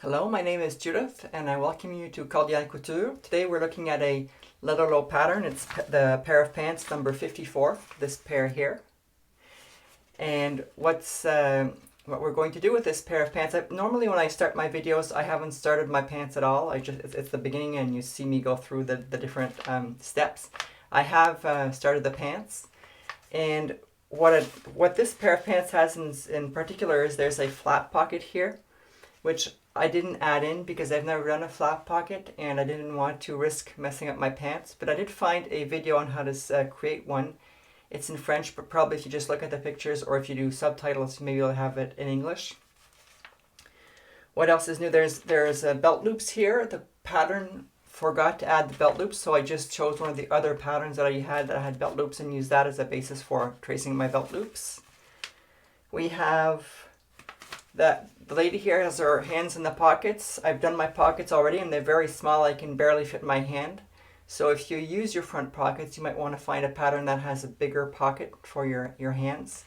Hello, my name is Judith and I welcome you to Cordial Couture. Today we're looking at a Lutterloh pattern. It's the pair of pants number 54, this pair here. And what we're going to do with this pair of pants, normally when I start my videos I haven't started my pants at all. It's the beginning and you see me go through the different steps. I have started the pants, and what this pair of pants has in particular is there's a flat pocket here, which I didn't add in because I've never done a flat pocket and I didn't want to risk messing up my pants. But I did find a video on how to create one. It's in French, but probably if you just look at the pictures or if you do subtitles, maybe you'll have it in English. What else is new? There's belt loops here. The pattern forgot to add the belt loops, so I just chose one of the other patterns that I had belt loops and used that as a basis for tracing my belt loops. We have the lady here has her hands in the pockets. I've done my pockets already and they're very small. I can barely fit my hand. So if you use your front pockets, you might want to find a pattern that has a bigger pocket for your hands.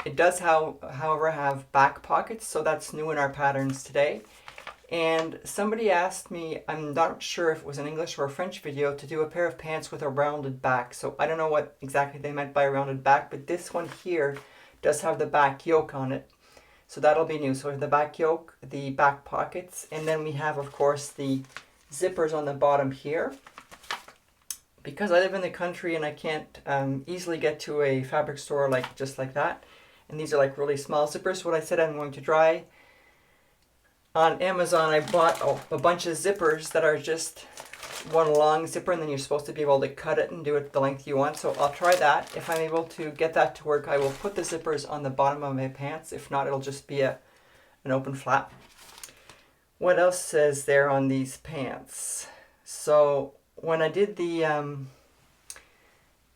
It does, however, have back pockets, so that's new in our patterns today. And somebody asked me, I'm not sure if it was an English or a French video, to do a pair of pants with a rounded back. So I don't know what exactly they meant by a rounded back, but this one here does have the back yoke on it. So that'll be new. So we have the back yoke, the back pockets, and then we have, of course, the zippers on the bottom here. Because I live in the country and I can't easily get to a fabric store just like that, and these are like really small zippers, what I said I'm going to try. On Amazon I bought a bunch of zippers that are just one long zipper, and then you're supposed to be able to cut it and do it the length you want. So I'll try that. If I'm able to get that to work, I will put the zippers on the bottom of my pants. If not, it'll just be an open flap. What else is there on these pants? So when I did the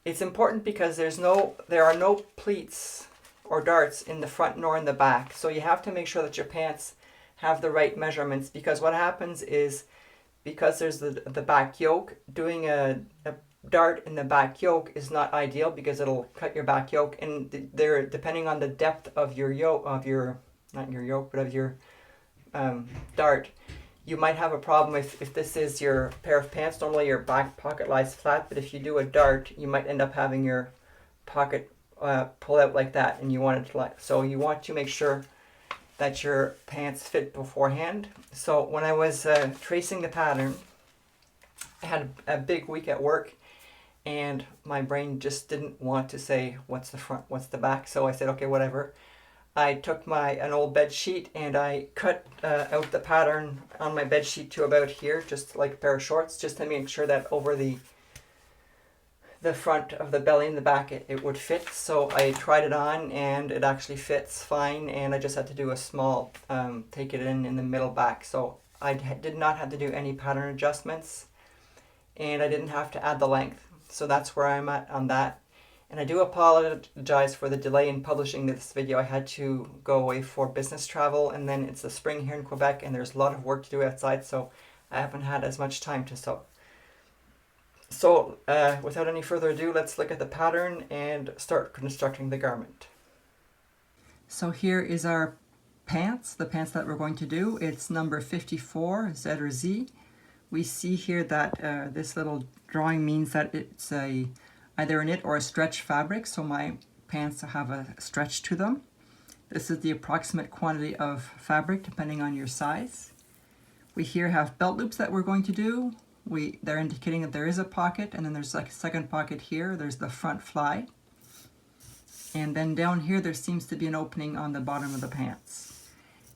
it's important because there are no pleats or darts in the front nor in the back. So you have to make sure that your pants have the right measurements, because what happens is, because there's the back yoke, doing a dart in the back yoke is not ideal because it'll cut your back yoke, and depending on the depth of your yoke, not your yoke, but of your dart, you might have a problem if this is your pair of pants. Normally your back pocket lies flat, but if you do a dart, you might end up having your pocket pull out like that, and you want it to so you want to make sure that your pants fit beforehand. So when I was tracing the pattern, I had a big week at work and my brain just didn't want to say what's the front, what's the back. So I said, okay, whatever. I took an old bed sheet and I cut out the pattern on my bed sheet to about here, just like a pair of shorts, just to make sure that over the front of the belly and the back it would fit. So I tried it on and it actually fits fine, and I just had to do a small take it in the middle back. So I did not have to do any pattern adjustments, and I didn't have to add the length. So that's where I'm at on that. And I do apologize for the delay in publishing this video. I had to go away for business travel, and then it's the spring here in Quebec and there's a lot of work to do outside, so I haven't had as much time to sew. So without any further ado, let's look at the pattern and start constructing the garment. So here is our pants, the pants that we're going to do. It's number 54, Z or Z. We see here that this little drawing means that it's either a knit or a stretch fabric, so my pants have a stretch to them. This is the approximate quantity of fabric depending on your size. We here have belt loops that we're going to do. They're indicating that there is a pocket, and then there's like a second pocket here. There's the front fly. And then down here there seems to be an opening on the bottom of the pants.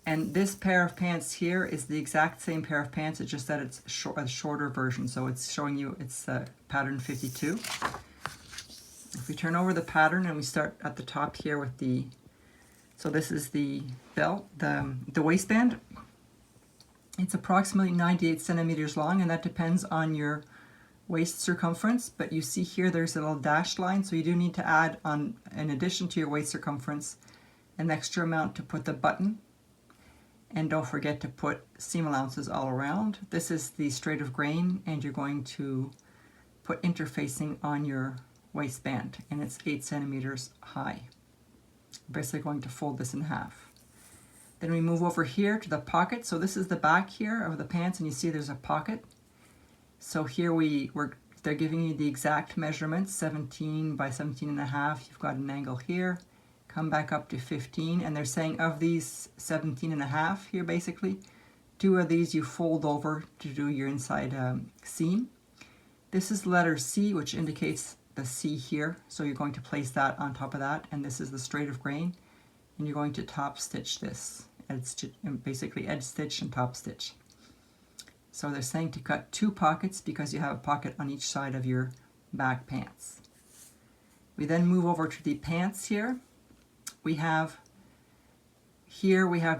And this pair of pants here is the exact same pair of pants, it's just that it's a shorter version. So it's showing you it's pattern 52. If we turn over the pattern and we start at the top here with so this is the belt, the waistband. It's approximately 98 centimeters long, and that depends on your waist circumference, but you see here there's a little dashed line, so you do need to add on, in addition to your waist circumference, an extra amount to put the button. And don't forget to put seam allowances all around. This is the straight of grain, and you're going to put interfacing on your waistband, and it's 8 centimeters high. Basically going to fold this in half. Then we move over here to the pocket. So this is the back here of the pants, and you see there's a pocket. So here they're giving you the exact measurements, 17 by 17.5. You've got an angle here. Come back up to 15, and they're saying of these 17.5 here, basically, 2 of these you fold over to do your inside seam. This is letter C, which indicates the C here. So you're going to place that on top of that, and this is the straight of grain, and you're going to top stitch this. Basically edge stitch and top stitch. So they're saying to cut 2 pockets because you have a pocket on each side of your back pants. We then move over to the pants here. We have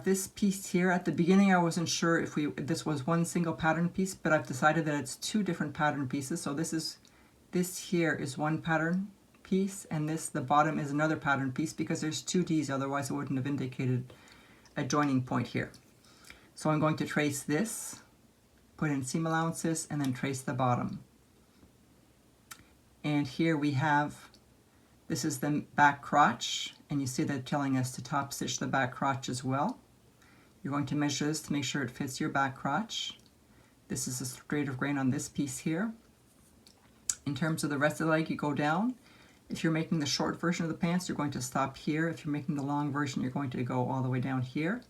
this piece here. At the beginning I wasn't sure if this was one single pattern piece, but I've decided that it's 2 different pattern pieces. So this here is one pattern piece, and the bottom is another pattern piece because there's 2 D's, otherwise it wouldn't have indicated a joining point here. So I'm going to trace this, put in seam allowances, and then trace the bottom. And here we have, this is the back crotch, and you see they're telling us to top stitch the back crotch as well. You're going to measure this to make sure it fits your back crotch. This is a straight of grain on this piece here. In terms of the rest of the leg, you go down. If you're making the short version of the pants, you're going to stop here. If you're making the long version, you're going to go all the way down here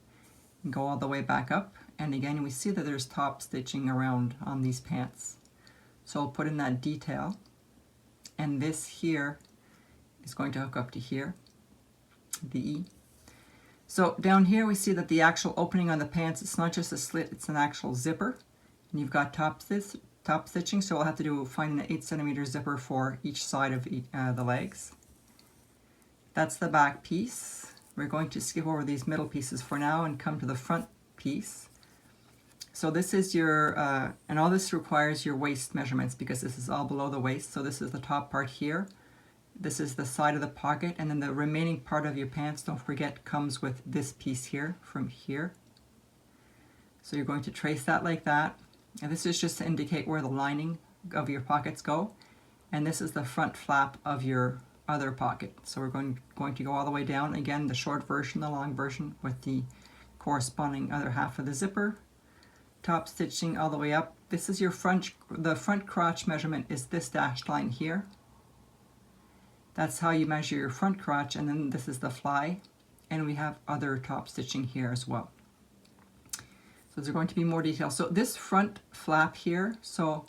and go all the way back up. And again, we see that there's top stitching around on these pants. So I'll put in that detail. And this here is going to hook up to here, the E. So down here we see that the actual opening on the pants, it's not just a slit, it's an actual zipper. And you've got top stitching, so we'll have to find an 8 centimeter zipper for each side of the legs. That's the back piece. We're going to skip over these middle pieces for now and come to the front piece. So this is your, and all this requires your waist measurements because this is all below the waist. So this is the top part here. This is the side of the pocket, and then the remaining part of your pants, don't forget, comes with this piece here from here. So you're going to trace that like that. And this is just to indicate where the lining of your pockets go. And this is the front flap of your other pocket. So we're going to go all the way down. Again, the short version, the long version with the corresponding other half of the zipper. Top stitching all the way up. This is your the front crotch measurement is this dashed line here. That's how you measure your front crotch, and then this is the fly. And we have other top stitching here as well. So there's going to be more detail. So this front flap here, so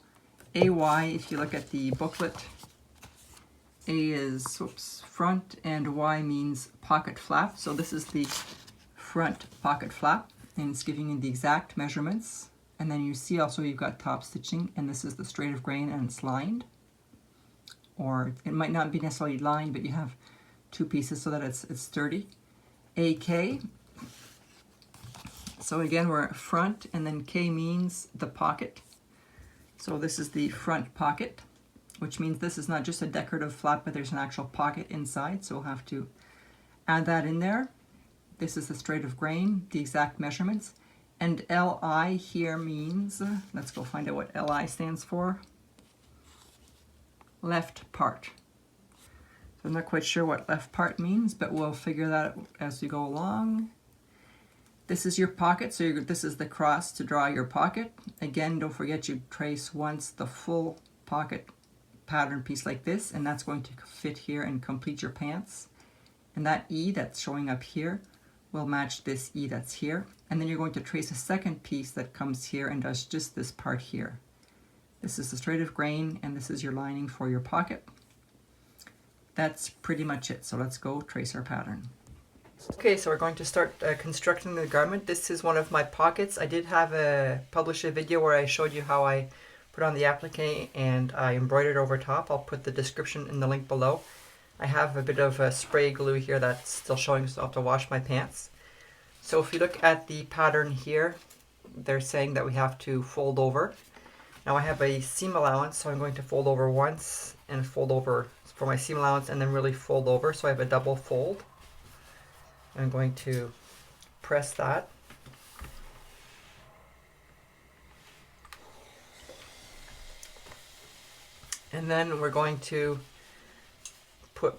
AY, if you look at the booklet, A is front and Y means pocket flap. So this is the front pocket flap, and it's giving you the exact measurements. And then you see also you've got top stitching, and this is the straight of grain, and it's lined. Or it might not be necessarily lined, but you have 2 pieces so that it's sturdy. AK. So again, we're front, and then K means the pocket. So this is the front pocket, which means this is not just a decorative flap, but there's an actual pocket inside. So we'll have to add that in there. This is the straight of grain, the exact measurements. And LI here means, let's go find out what LI stands for. Left part. So I'm not quite sure what left part means, but we'll figure that out as we go along. This is your pocket, so this is the cross to draw your pocket. Again, don't forget you trace once the full pocket pattern piece like this, and that's going to fit here and complete your pants. And that E that's showing up here will match this E that's here. And then you're going to trace a second piece that comes here and does just this part here. This is the straight of grain, and this is your lining for your pocket. That's pretty much it. So let's go trace our pattern. Okay, so we're going to start constructing the garment. This is one of my pockets. I did publish a video where I showed you how I put on the applique and I embroidered over top. I'll put the description in the link below. I have a bit of spray glue here that's still showing, so I'll have to wash my pants. So if you look at the pattern here, they're saying that we have to fold over. Now I have a seam allowance, so I'm going to fold over once and fold over for my seam allowance and then really fold over. So I have a double fold. I'm going to press that. And then we're going to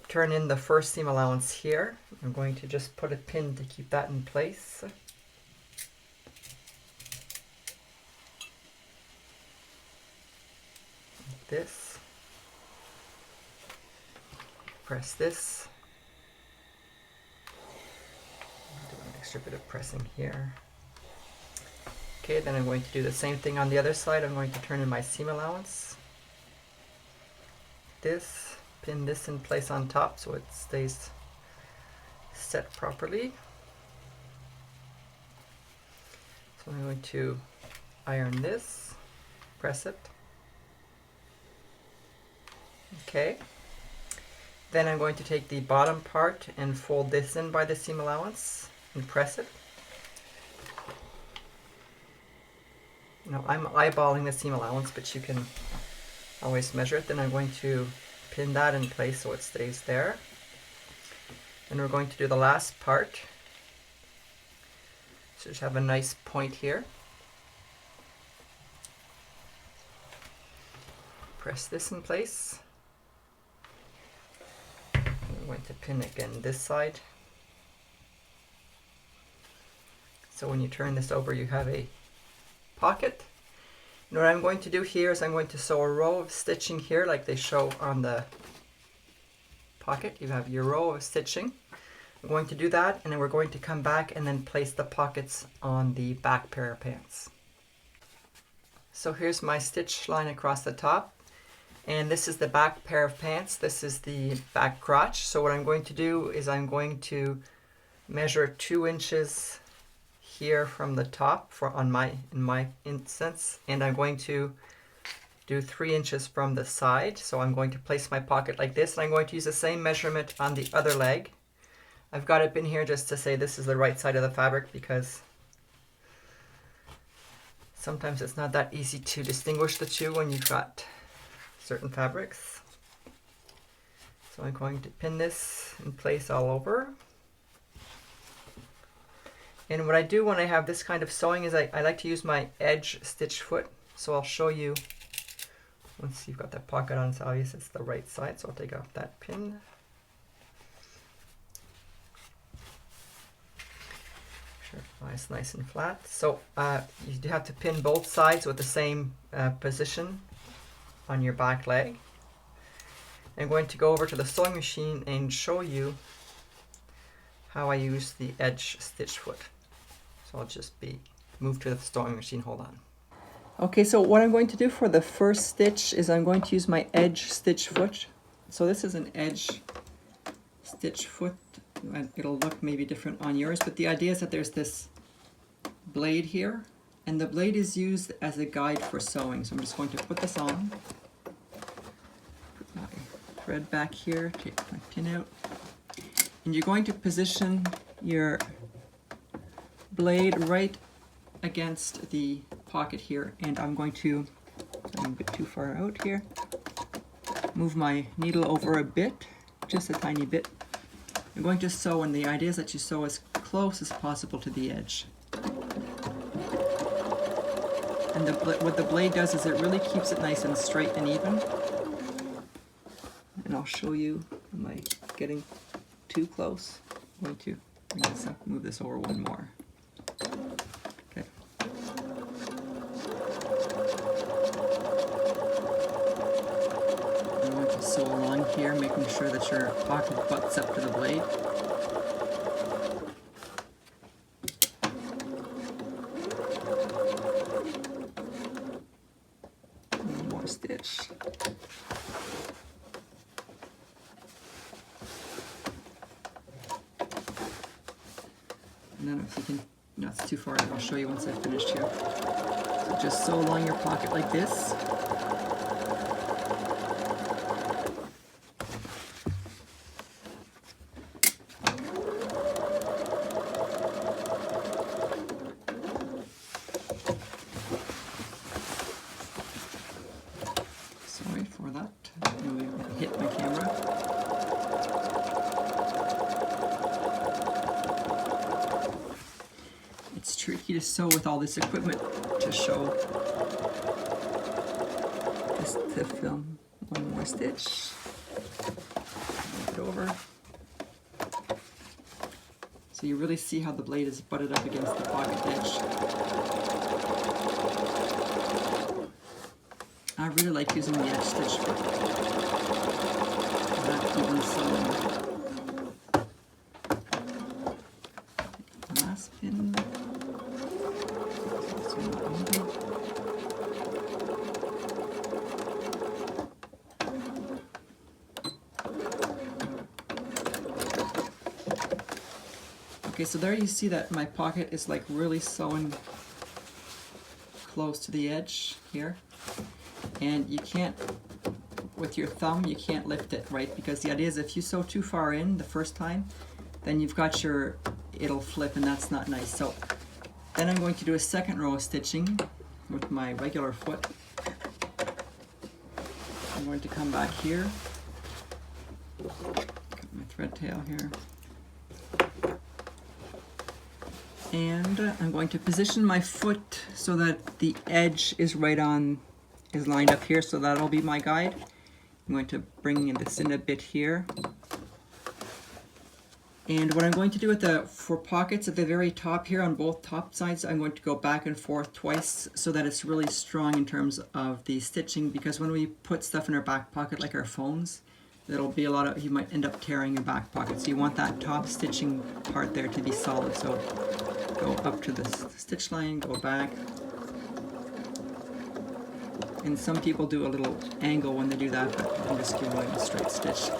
turn in the first seam allowance here. I'm going to just put a pin to keep that in place. this, press this, do an extra bit of pressing here. Okay, then I'm going to do the same thing on the other side. I'm going to turn in my seam allowance. This, pin this in place on top so it stays set properly. So I'm going to iron this, press it. Okay. Then I'm going to take the bottom part and fold this in by the seam allowance and press it. Now I'm eyeballing the seam allowance, but you can always measure it. Then I'm going to pin that in place so it stays there. And we're going to do the last part. So just have a nice point here. Press this in place. I'm going to pin again this side. So when you turn this over, you have a pocket. And what I'm going to do here is I'm going to sew a row of stitching here like they show on the pocket. You have your row of stitching. I'm going to do that, and then we're going to come back and then place the pockets on the back pair of pants. So here's my stitch line across the top, and this is the back pair of pants. This is the back crotch. So what I'm going to do is I'm going to measure 2 inches here from the top in my instance, and I'm going to do 3 inches from the side. So I'm going to place my pocket like this, and I'm going to use the same measurement on the other leg. I've got it in here just to say this is the right side of the fabric, because sometimes it's not that easy to distinguish the two when you've got certain fabrics. So I'm going to pin this in place all over. And what I do when I have this kind of sewing is I like to use my edge stitch foot. So I'll show you, once you've got that pocket on, it's obvious it's the right side. So I'll take off that pin. Sure, it's nice and flat. So you do have to pin both sides with the same position on your back leg. I'm going to go over to the sewing machine and show you how I use the edge stitch foot. So I'll just move to the sewing machine. Hold on. Okay, so what I'm going to do for the first stitch is I'm going to use my edge stitch foot. So this is an edge stitch foot. It'll look maybe different on yours, but the idea is that there's this blade here, and the blade is used as a guide for sewing. So I'm just going to put this on, put my thread back here, take my pin out, and you're going to position your blade right against the pocket here, and I'm going to, I'm a bit too far out here, move my needle over a bit, just a tiny bit. I'm going to sew, and the idea is that you sew as close as possible to the edge. And what the blade does is it really keeps it nice and straight and even. And I'll show you, am I getting too close? I'm going to bring this up, move this over one more. Okay. I'm going to sew along here, making sure that your pocket butts up to the blade. One more stitch. And then if you can, no, it's too far, I'll show you once I've finished here. So just sew along your pocket like this. Sorry for that, I hit my camera. It's tricky to sew with all this equipment to show this, to film. One more stitch, move it over. So you really see how the blade is butted up against the pocket edge. I really like like using the edge stitch for that even sewing. Last pin. Okay, so there you see that my pocket is like really sewn close to the edge here, and you can't, with your thumb, you can't lift it, right? Because the idea is if you sew too far in the first time, then you've got your, it'll flip, and that's not nice. So then I'm going to do a second row of stitching with my regular foot. I'm going to come back here, got my thread tail here. And I'm going to position my foot so that the edge is right on, is lined up here, so that'll be my guide. I'm going to bring this in a bit here. And what I'm going to do with the, for pockets at the very top here on both top sides, I'm going to go back and forth twice so that it's really strong in terms of the stitching, because when we put stuff in our back pocket like our phones, there'll be a lot of, you might end up tearing your back pocket. So you want that top stitching part there to be solid. So go up to the stitch line, go back. And some people do a little angle when they do that, but I'm just doing a straight stitch.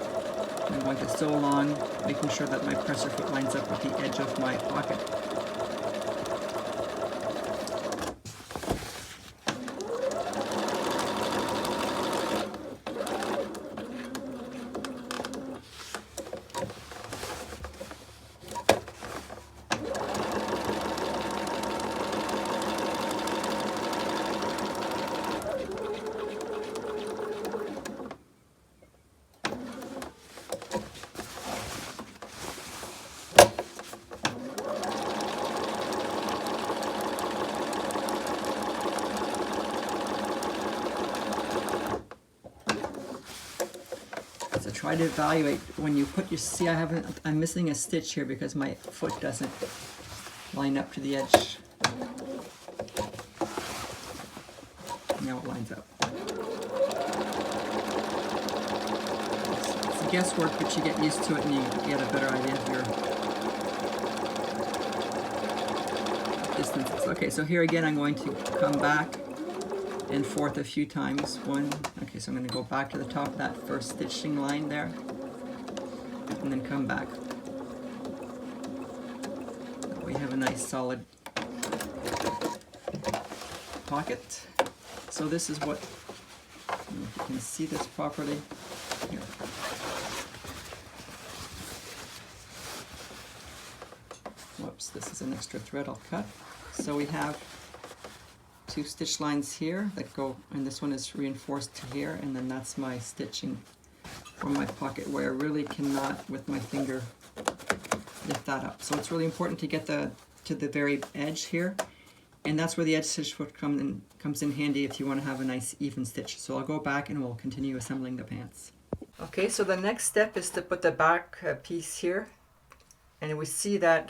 I'm going to sew along, making sure that my presser foot lines up with the edge of my pocket. So try to evaluate when you put your, see I'm missing a stitch here because my foot doesn't line up to the edge. Now it lines up. It's guesswork, but you get used to it and you get a better idea of your distances. Okay, so here again I'm going to come back and forth a few times. One, okay, so I'm going to go back to the top of that first stitching line there, and then come back. We have a nice solid pocket. So this is what, I don't know if you can see this properly. Here. Whoops, this is an extra thread I'll cut. So we have two stitch lines here that go, and this one is reinforced to here, and then that's my stitching for my pocket where I really cannot with my finger lift that up. So it's really important to get to the very edge here, and that's where the edge stitch foot comes in handy if you want to have a nice even stitch. So I'll go back and we'll continue assembling the pants. Okay, so the next step is to put the back piece here, and we see that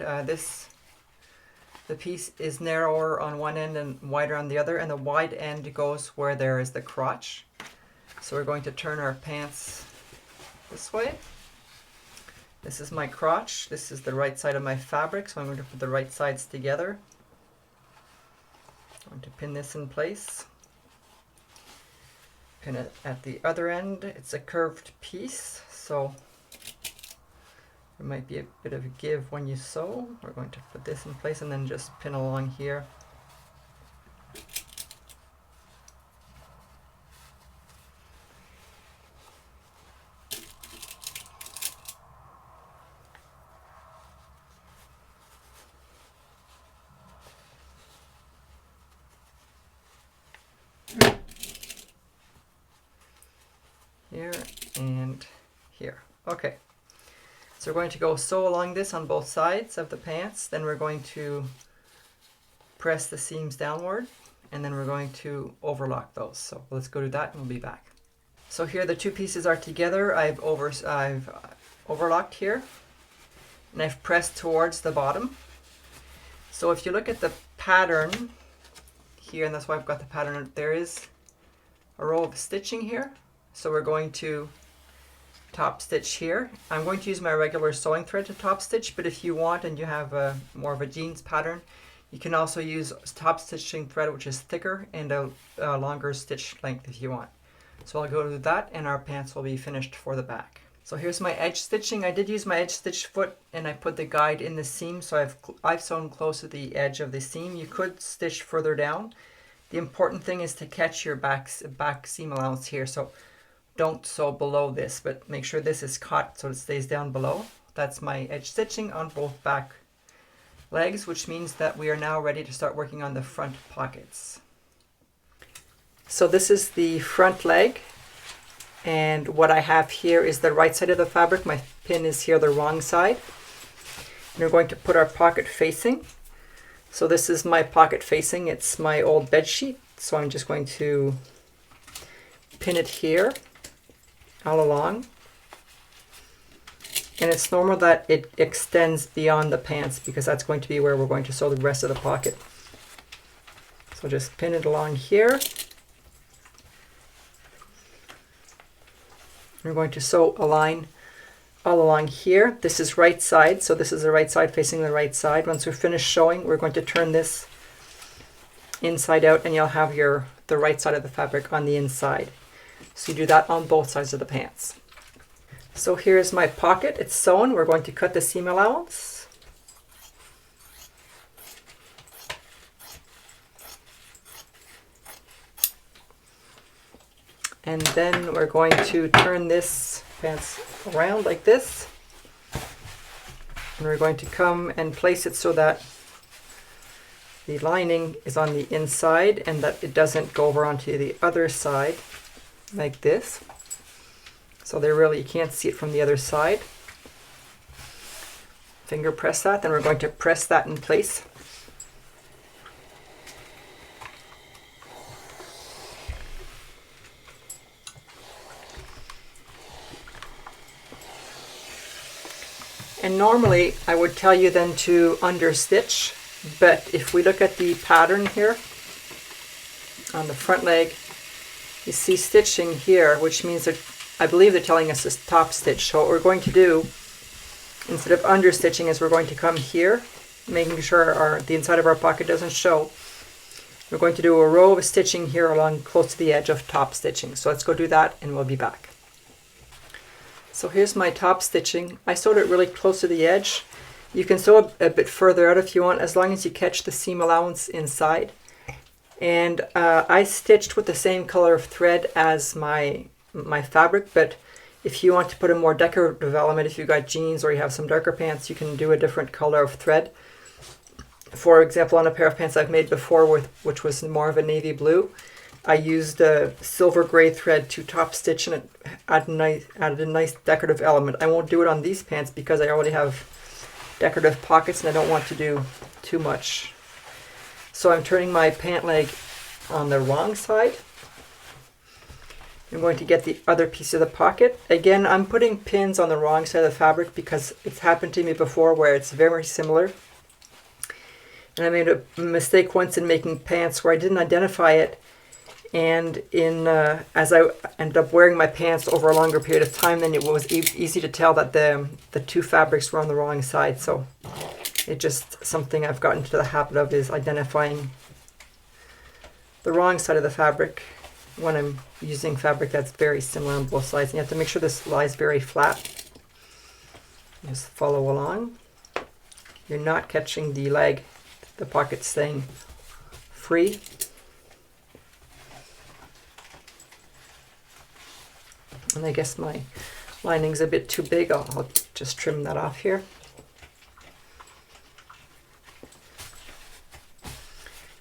the piece is narrower on one end and wider on the other, and the wide end goes where there is the crotch. So we're going to turn our pants this way. This is my crotch. This is the right side of my fabric, so I'm going to put the right sides together. I'm going to pin this in place. Pin it at the other end. It's a curved piece, so there might be a bit of a give when you sew. We're going to put this in place and then just pin along here. Here and here. Okay. So we're going to go sew along this on both sides of the pants, then we're going to press the seams downward, and then we're going to overlock those. So let's go do that and we'll be back. So here the two pieces are together. I've overlocked here, and I've pressed towards the bottom. So if you look at the pattern here, and that's why I've got the pattern, there is a row of stitching here. So we're going to top stitch here. I'm going to use my regular sewing thread to top stitch, but if you want and you have more of a jeans pattern, you can also use top stitching thread, which is thicker and a longer stitch length if you want. So I'll go to that and our pants will be finished for the back. So here's my edge stitching. I did use my edge stitch foot and I put the guide in the seam, so I've sewn close to the edge of the seam. You could stitch further down. The important thing is to catch your back seam allowance here. So don't sew below this, but make sure this is caught so it stays down below. That's my edge stitching on both back legs, which means that we are now ready to start working on the front pockets. So this is the front leg, and what I have here is the right side of the fabric. My pin is here the wrong side. And we're going to put our pocket facing. So this is my pocket facing. It's my old bed sheet. So I'm just going to pin it here all along. And it's normal that it extends beyond the pants because that's going to be where we're going to sew the rest of the pocket. So just pin it along here. We're going to sew a line all along here. This is right side, so this is the right side facing the right side. Once we're finished sewing, we're going to turn this inside out and you'll have the right side of the fabric on the inside. So you do that on both sides of the pants. So here's my pocket. It's sewn. We're going to cut the seam allowance. And then we're going to turn this pants around like this. And we're going to come and place it so that the lining is on the inside and that it doesn't go over onto the other side like this. So you can't see it from the other side. Finger press that, then we're going to press that in place. And normally I would tell you then to understitch, but if we look at the pattern here on the front leg, you see stitching here, which means that I believe they're telling us to top stitch. So what we're going to do, instead of understitching, is we're going to come here, making sure the inside of our pocket doesn't show. We're going to do a row of stitching here along close to the edge of top stitching. So let's go do that and we'll be back. So here's my top stitching. I sewed it really close to the edge. You can sew a bit further out if you want, as long as you catch the seam allowance inside. And I stitched with the same color of thread as my fabric, but if you want to put a more decorative element, if you've got jeans or you have some darker pants, you can do a different color of thread. For example, on a pair of pants I've made before, which was more of a navy blue, I used a silver gray thread to top stitch and it added a nice decorative element. I won't do it on these pants because I already have decorative pockets and I don't want to do too much. So I'm turning my pant leg on the wrong side. I'm going to get the other piece of the pocket. Again, I'm putting pins on the wrong side of the fabric because it's happened to me before where it's very similar. And I made a mistake once in making pants where I didn't identify it. And as I ended up wearing my pants over a longer period of time, then it was easy to tell that the two fabrics were on the wrong side. So it's just something I've gotten into the habit of, is identifying the wrong side of the fabric when I'm using fabric that's very similar on both sides. And you have to make sure this lies very flat. Just follow along. You're not catching the leg, the pocket's staying free. And I guess my lining's a bit too big. I'll just trim that off here.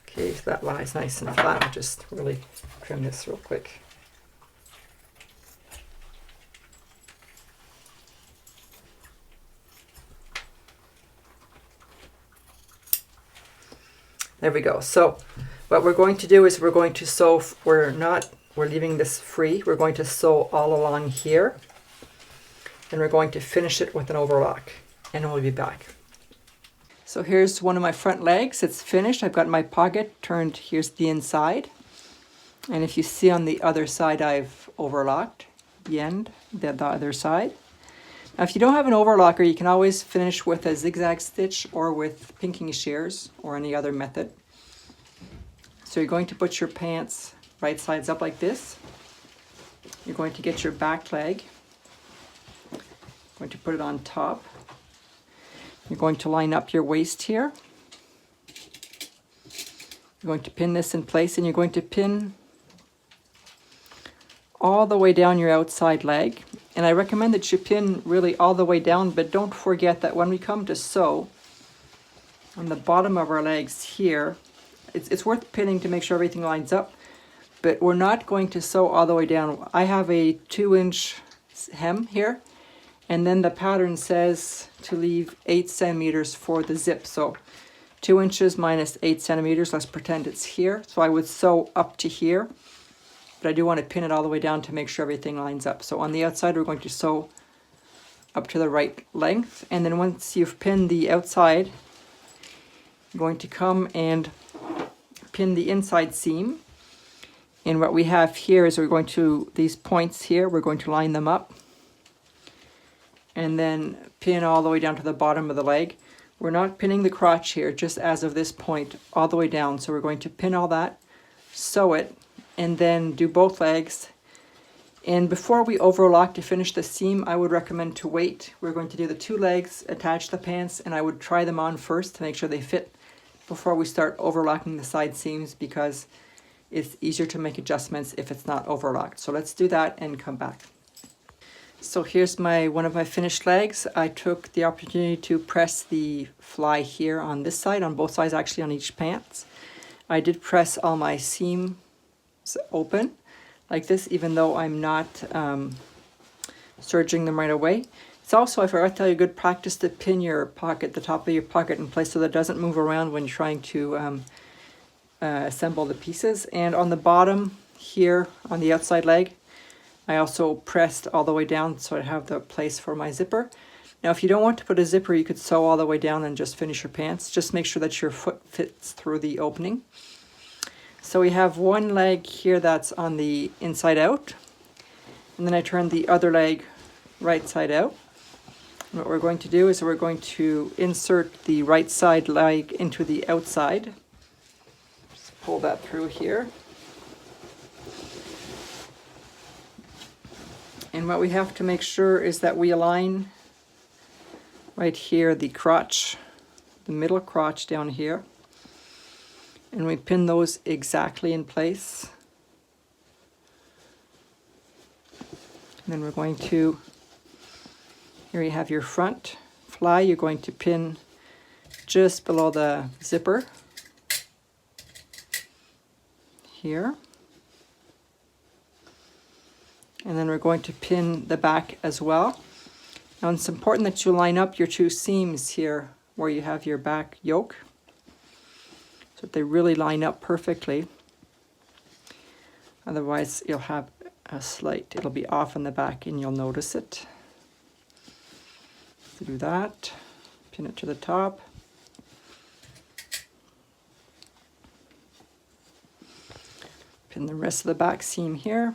Okay, so that lies nice and flat. I'll just really trim this real quick. There we go. So what we're going to do is we're going to sew, we're leaving this free. We're going to sew all along here. And we're going to finish it with an overlock. And we'll be back. So here's one of my front legs. It's finished. I've got my pocket turned. Here's the inside. And if you see on the other side, I've overlocked the end, the other side. Now, if you don't have an overlocker, you can always finish with a zigzag stitch or with pinking shears or any other method. So you're going to put your pants right sides up like this. You're going to get your back leg. Going to put it on top. You're going to line up your waist here. You're going to pin this in place, and you're going to pin all the way down your outside leg. And I recommend that you pin really all the way down, but don't forget that when we come to sew, on the bottom of our legs here, it's worth pinning to make sure everything lines up, but we're not going to sew all the way down. I have a 2-inch hem here, and then the pattern says to leave 8 centimeters for the zip. So 2 inches minus 8 centimeters, let's pretend it's here. So I would sew up to here, but I do want to pin it all the way down to make sure everything lines up. So on the outside, we're going to sew up to the right length. And then once you've pinned the outside, you're going to come and pin the inside seam. And what we have here is we're going to, these points here, we're going to line them up and then pin all the way down to the bottom of the leg. We're not pinning the crotch here, just as of this point all the way down. So we're going to pin all that, sew it, and then do both legs. And before we overlock to finish the seam, I would recommend to wait. We're going to do the 2 legs, attach the pants, and I would try them on first to make sure they fit before we start overlocking the side seams, because it's easier to make adjustments if it's not overlocked. So let's do that and come back. So here's one of my finished legs. I took the opportunity to press the fly here on this side, on both sides actually, on each pants. I did press all my seams open like this, even though I'm not serging them right away. It's also, I forgot to tell you, good practice to pin your pocket, the top of your pocket in place so that it doesn't move around when you're trying to assemble the pieces. And on the bottom here, on the outside leg, I also pressed all the way down so I have the place for my zipper. Now, if you don't want to put a zipper, you could sew all the way down and just finish your pants. Just make sure that your foot fits through the opening. So we have one leg here that's on the inside out, and then I turn the other leg right side out. And what we're going to do is we're going to insert the right side leg into the outside. Just pull that through here. And what we have to make sure is that we align right here the crotch, the middle crotch down here. And we pin those exactly in place. And then we're going to, here you have your front fly, you're going to pin just below the zipper here. And then we're going to pin the back as well. Now it's important that you line up your 2 seams here where you have your back yoke, so that they really line up perfectly. Otherwise you'll have a slight, it'll be off in the back and you'll notice it. So do that, pin it to the top. Pin the rest of the back seam here.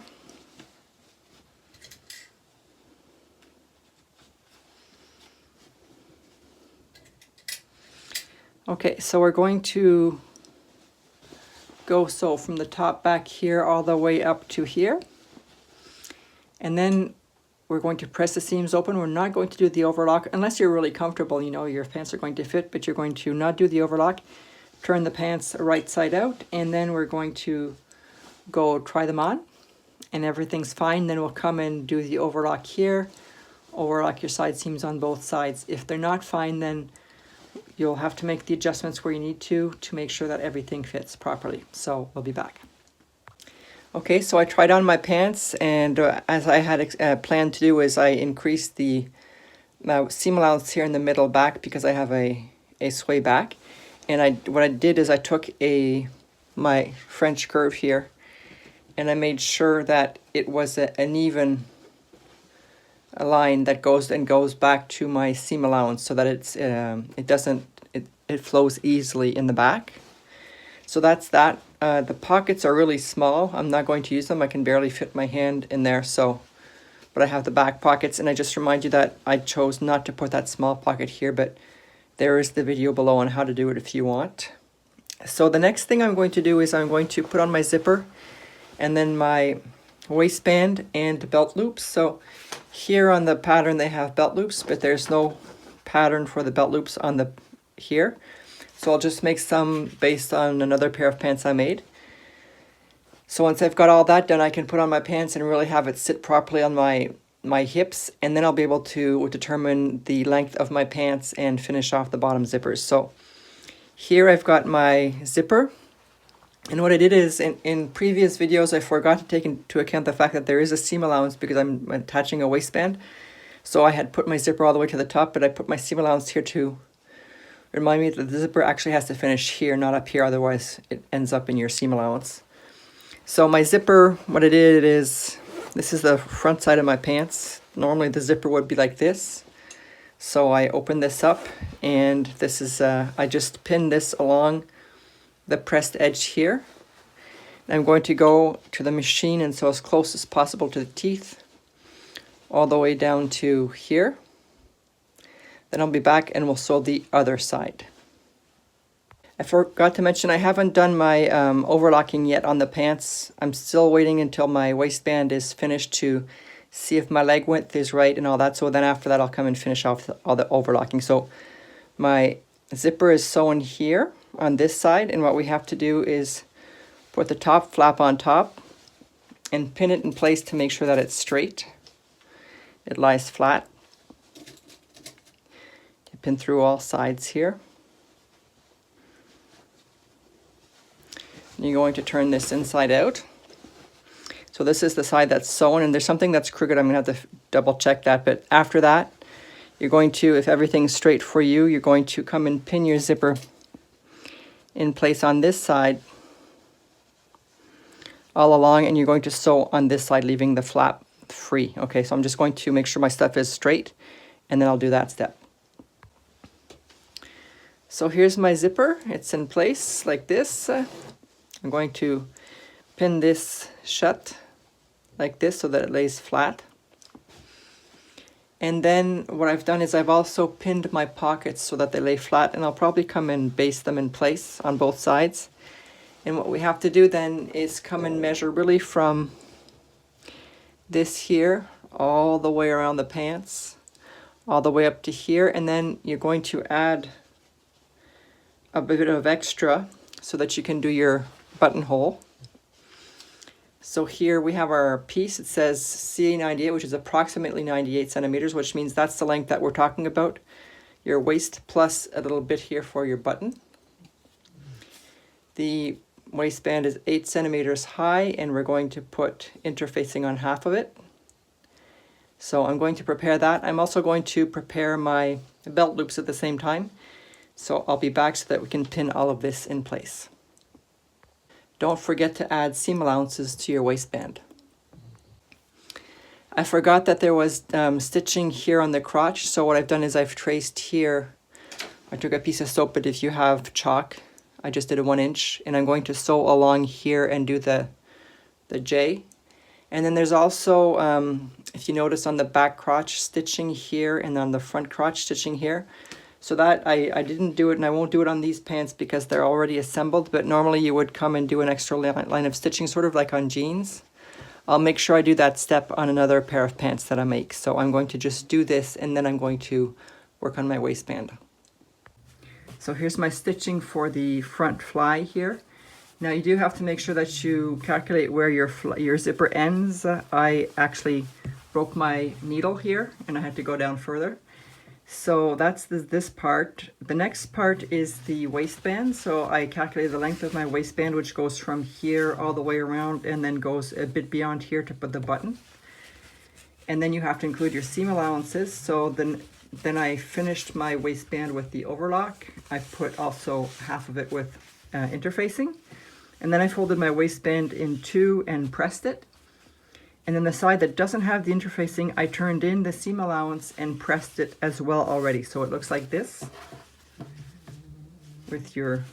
Okay, so we're going to go sew from the top back here all the way up to here. And then we're going to press the seams open. We're not going to do the overlock unless you're really comfortable, you know, your pants are going to fit, but you're going to not do the overlock. Turn the pants right side out, and then we're going to go try them on, and everything's fine. Then we'll come and do the overlock here, overlock your side seams on both sides. If they're not fine, then you'll have to make the adjustments where you need to make sure that everything fits properly. So we'll be back. Okay, so I tried on my pants, and as I had planned to do is I increased the seam allowance here in the middle back because I have a sway back. And what I did is I took my French curve here, and I made sure that it was an even line that goes back to my seam allowance, so that it flows easily in the back. So that's that. The pockets are really small. I'm not going to use them. I can barely fit my hand in there, so, but I have the back pockets, and I just remind you that I chose not to put that small pocket here, but there is the video below on how to do it if you want. So the next thing I'm going to do is I'm going to put on my zipper and then my waistband and belt loops. So here on the pattern they have belt loops, but there's no pattern for the belt loops on the here. So I'll just make some based on another pair of pants I made. So once I've got all that done, I can put on my pants and really have it sit properly on my hips, and then I'll be able to determine the length of my pants and finish off the bottom zippers. So here I've got my zipper, and what I did is in previous videos I forgot to take into account the fact that there is a seam allowance because I'm attaching a waistband. So I had put my zipper all the way to the top, but I put my seam allowance here to remind me that the zipper actually has to finish here, not up here, otherwise it ends up in your seam allowance. So my zipper, what I did is, this is the front side of my pants. Normally the zipper would be like this. So I open this up, and this is, I just pinned this along the pressed edge here. I'm going to go to the machine, and so as close as possible to the teeth, all the way down to here. Then I'll be back and we'll sew the other side. I forgot to mention I haven't done my overlocking yet on the pants. I'm still waiting until my waistband is finished to see if my leg width is right and all that. So then after that I'll come and finish off all the overlocking. So my zipper is sewn here on this side, and what we have to do is put the top flap on top and pin it in place to make sure that it's straight. It lies flat. Pin through all sides here. And you're going to turn this inside out. So this is the side that's sewn, and there's something that's crooked. I'm going to have to double check that, but after that you're going to, if everything's straight for you, you're going to come and pin your zipper in place on this side all along, and you're going to sew on this side, leaving the flap free. Okay, so I'm just going to make sure my stuff is straight, and then I'll do that step. So here's my zipper. It's in place like this. I'm going to pin this shut like this so that it lays flat. And then what I've done is I've also pinned my pockets so that they lay flat, and I'll probably come and baste them in place on both sides. And what we have to do then is come and measure really from this here all the way around the pants, all the way up to here, and then you're going to add a bit of extra so that you can do your buttonhole. So here we have our piece. It says CA98, which is approximately 98 centimeters, which means that's the length that we're talking about. Your waist plus a little bit here for your button. The waistband is 8 centimeters high, and we're going to put interfacing on half of it. So I'm going to prepare that. I'm also going to prepare my belt loops at the same time. So I'll be back so that we can pin all of this in place. Don't forget to add seam allowances to your waistband. I forgot that there was stitching here on the crotch, so what I've done is I've traced here. I took a piece of soap, but if you have chalk, I just did a 1 inch, and I'm going to sew along here and do the J. And then there's also, if you notice on the back crotch, stitching here, and on the front crotch, stitching here. So that I didn't do it, and I won't do it on these pants because they're already assembled, but normally you would come and do an extra line of stitching, sort of like on jeans. I'll make sure I do that step on another pair of pants that I make. So I'm going to just do this, and then I'm going to work on my waistband. So here's my stitching for the front fly here. Now you do have to make sure that you calculate where your zipper ends. I actually broke my needle here, and I had to go down further. So that's this part. The next part is the waistband. So I calculated the length of my waistband, which goes from here all the way around and then goes a bit beyond here to put the button. And then you have to include your seam allowances. So then I finished my waistband with the overlock. I put also half of it with interfacing. And then I folded my waistband in two and pressed it. And then the side that doesn't have the interfacing, I turned in the seam allowance and pressed it as well already. So it looks like this with your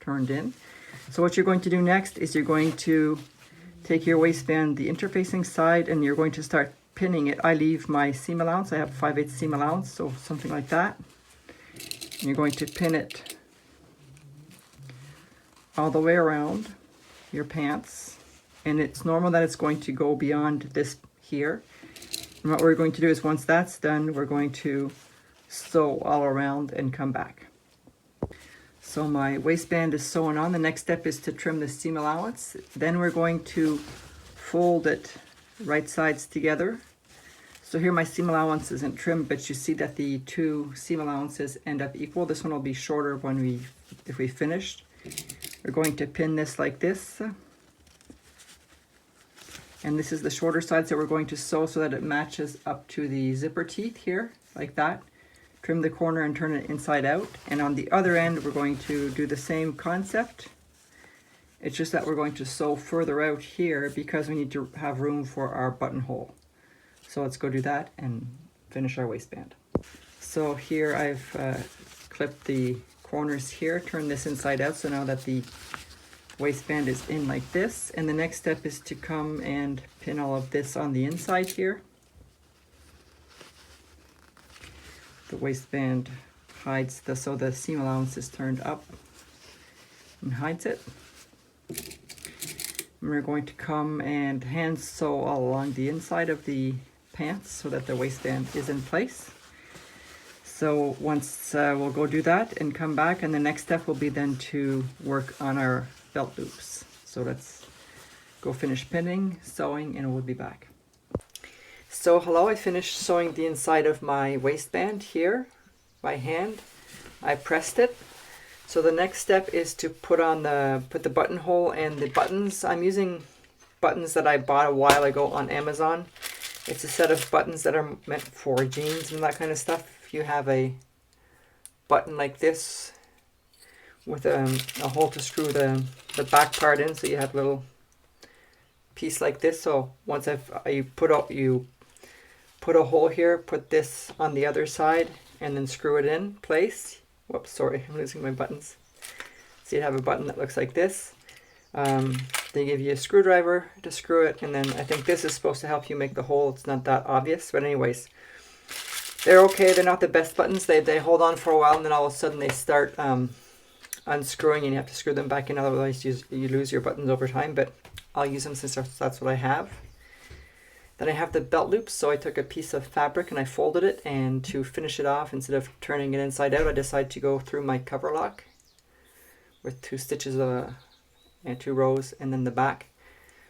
turned in. So what you're going to do next is you're going to take your waistband, the interfacing side, and you're going to start pinning it. I leave my seam allowance. I have 5/8 seam allowance, so something like that. And you're going to pin it all the way around your pants. And it's normal that it's going to go beyond this here. And what we're going to do is once that's done, we're going to sew all around and come back. So my waistband is sewn on. The next step is to trim the seam allowance. Then we're going to fold it right sides together. So here my seam allowance isn't trimmed, but you see that the two seam allowances end up equal. This one will be shorter if we finished. We're going to pin this like this. And this is the shorter side, so we're going to sew so that it matches up to the zipper teeth here, like that. Trim the corner and turn it inside out. And on the other end, we're going to do the same concept. It's just that we're going to sew further out here because we need to have room for our buttonhole. So let's go do that and finish our waistband. So here I've clipped the corners here, turn this inside out, so now that the waistband is in like this. And the next step is to come and pin all of this on the inside here. The waistband hides so the seam allowance is turned up and hides it. And we're going to come and hand sew all along the inside of the pants so that the waistband is in place. So once we'll go do that and come back, and the next step will be then to work on our belt loops. So let's go finish pinning, sewing, and we'll be back. So hello, I finished sewing the inside of my waistband here by hand. I pressed it. So the next step is to put the buttonhole and the buttons. I'm using buttons that I bought a while ago on Amazon. It's a set of buttons that are meant for jeans and that kind of stuff. You have a button like this with a hole to screw the back part in, so you have a little piece like this. So once you put a hole here, put this on the other side, and then screw it in place. Whoops, sorry, I'm losing my buttons. So you have a button that looks like this. They give you a screwdriver to screw it, and then I think this is supposed to help you make the hole. It's not that obvious, but anyways, they're okay. They're not the best buttons. They hold on for a while, and then all of a sudden they start unscrewing, and you have to screw them back in. Otherwise, you lose your buttons over time. But I'll use them since that's what I have. Then I have the belt loops. So I took a piece of fabric and I folded it, and to finish it off, instead of turning it inside out, I decided to go through my cover lock with 2 stitches and 2 rows, and then the back.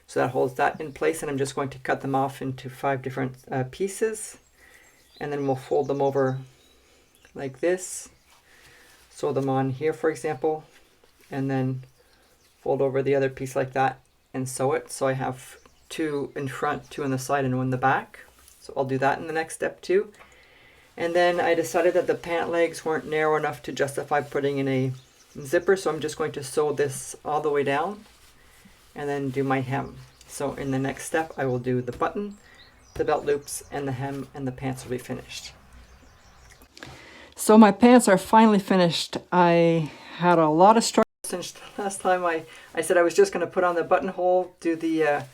So that holds that in place, and I'm just going to cut them off into 5 different pieces, and then we'll fold them over like this. Sew them on here, for example, and then fold over the other piece like that and sew it. So I have 2 in front, 2 on the side, and 1 in the back. So I'll do that in the next step too. And then I decided that the pant legs weren't narrow enough to justify putting in a zipper, so I'm just going to sew this all the way down and then do my hem. So in the next step I will do the button, the belt loops, and the hem, and the pants will be finished. So my pants are finally finished. I had a lot of struggle since last time I said I was just going to put on the buttonhole, do the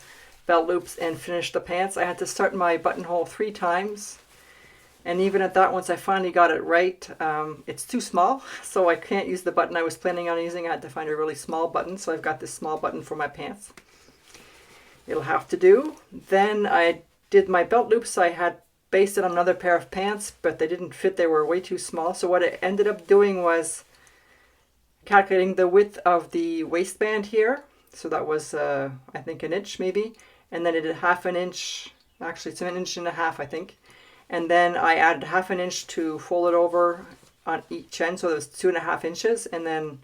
belt loops, and finish the pants. I had to start my buttonhole 3 times. And even at that, once I finally got it right, it's too small, so I can't use the button I was planning on using. I had to find a really small button, so I've got this small button for my pants. It'll have to do. Then I did my belt loops. I had based it on another pair of pants, but they didn't fit. They were way too small. So what I ended up doing was calculating the width of the waistband here. So that was, I think, 1 inch maybe. And then I did 1/2 inch, actually it's 1.5 inches, I think. And then I added 1/2 inch to fold it over on each end, so it was 2.5 inches. And then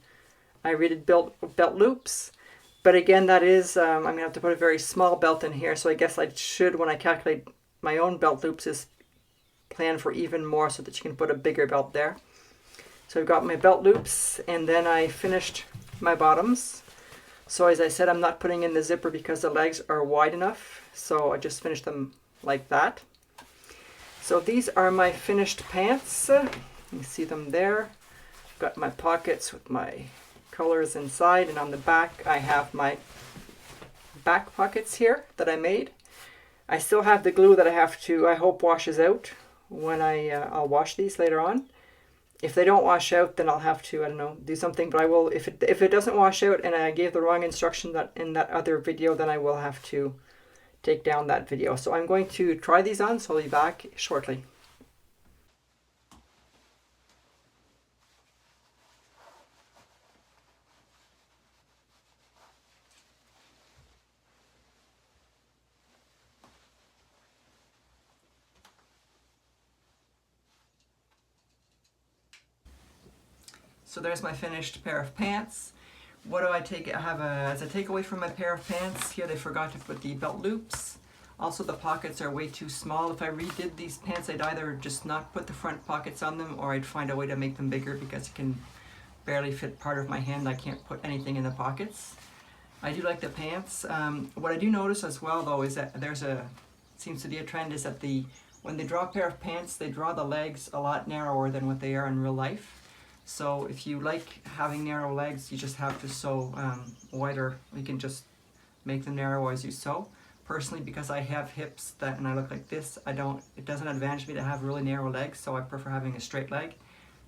I redid belt loops. But again, that is, I'm going to have to put a very small belt in here. So I guess I should, when I calculate my own belt loops, is plan for even more so that you can put a bigger belt there. So I've got my belt loops, and then I finished my bottoms. So as I said, I'm not putting in the zipper because the legs are wide enough. So I just finished them like that. So these are my finished pants. You see them there. I've got my pockets with my colors inside, and on the back I have my back pockets here that I made. I still have the glue that I have to, I hope, washes out when I'll wash these later on. If they don't wash out, then I'll have to, I don't know, do something, but I will, if it doesn't wash out and I gave the wrong instruction that in that other video, then I will have to take down that video. So I'm going to try these on, so I'll be back shortly. So there's my finished pair of pants. What do I take? I have as a takeaway from my pair of pants, here they forgot to put the belt loops. Also the pockets are way too small. If I redid these pants, I'd either just not put the front pockets on them, or I'd find a way to make them bigger because it can barely fit part of my hand. I can't put anything in the pockets. I do like the pants. What I do notice as well though is that seems to be a trend, is that when they draw a pair of pants, they draw the legs a lot narrower than what they are in real life. So if you like having narrow legs, you just have to sew wider. You can just make them narrow as you sew. Personally, because I have hips and I look like this, it doesn't advantage me to have really narrow legs, so I prefer having a straight leg.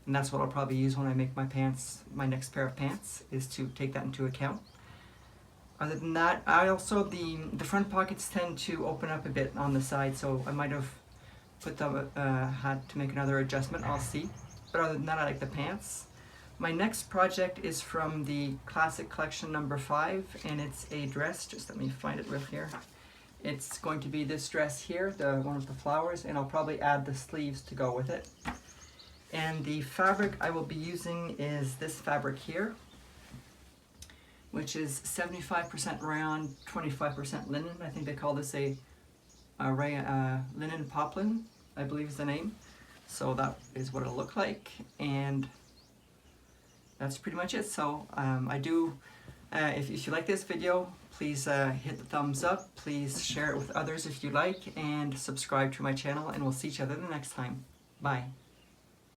And that's what I'll probably use when I make my pants, my next pair of pants, is to take that into account. Other than that, I also, the front pockets tend to open up a bit on the side, so I might have had to make another adjustment, I'll see. But other than that, I like the pants. My next project is from the Classic Collection number 5, and it's a dress. Just let me find it real here. It's going to be this dress here, the one with the flowers, and I'll probably add the sleeves to go with it. And the fabric I will be using is this fabric here, which is 75% rayon, 25% linen. I think they call this a linen poplin, I believe is the name. So that is what it'll look like, and that's pretty much it. So if you like this video, please hit the thumbs up, please share it with others if you like, and subscribe to my channel, and we'll see each other the next time. Bye.